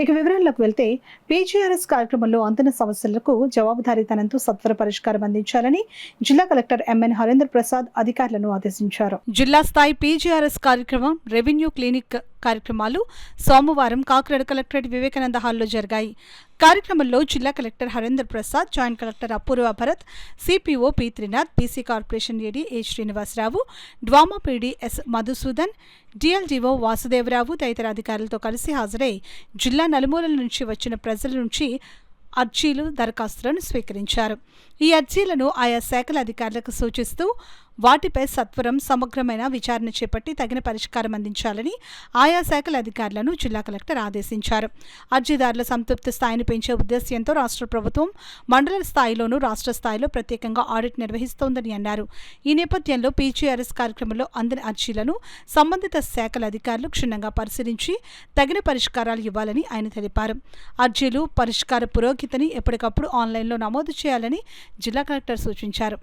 ఇక వివరాల్లోకి వెళ్తే పీజీఆర్ఎస్ కార్యక్రమంలో అందిన సమస్యలకు జవాబుదారీతనంతో సత్వర పరిష్కారం అందించాలని జిల్లా కలెక్టర్ ఎంఎన్ హరేంద్ర ప్రసాద్ అధికారులను ఆదేశించారు. జిల్లా స్థాయి పీజీఆర్ఎస్ కార్యక్రమం, రెవెన్యూ క్లినిక్ కార్యక్రమాలు సోమవారం కాకినాడ కలెక్టరేట్ వివేకానంద హాల్లో జరిగాయి. కార్యక్రమంలో జిల్లా collector Harendra Prasad, joint collector Apoorva Bharat, CPO P Trinath, PC corporation AD A Srinivasa Rao, DWAMA PD S Madhusudan, DLDO Vasudeva Rao తదితర అధికారులతో కలిసి హాజరై జిల్లా నలుమూలల నుంచి వచ్చిన ప్రజల నుంచి అర్జీలు, దరఖాస్తులను స్వీకరించారు. ఈ అర్జీలను ఆయా శాఖల అధికారులకు సూచిస్తూ వాటిపై సత్వరం సమగ్రమైన విచారణ చేపట్టి తగిన పరిష్కారం అందించాలని ఆయా శాఖల అధికారులను జిల్లా కలెక్టర్ ఆదేశించారు. అర్జీదారుల సంతృప్తి స్థాయిని పెంచే ఉద్దేశ్యంతో రాష్ట్ర ప్రభుత్వం మండల స్థాయిలోనూ రాష్ట్ర స్థాయిలో ప్రత్యేకంగా ఆడిట్ నిర్వహిస్తోందని అన్నారు. ఈ నేపథ్యంలో పీజీఆర్ఎస్ కార్యక్రమంలో అందిన అర్జీలను సంబంధిత శాఖల అధికారులు క్షుణ్ణంగా పరిశీలించి తగిన పరిష్కారాలు ఇవ్వాలని ఆయన తెలిపారు. అర్జీలు పరిష్కార పురోగతిని ఎప్పటికప్పుడు ఆన్లైన్లో నమోదు చేయాలని జిల్లా కలెక్టర్ సూచించారు.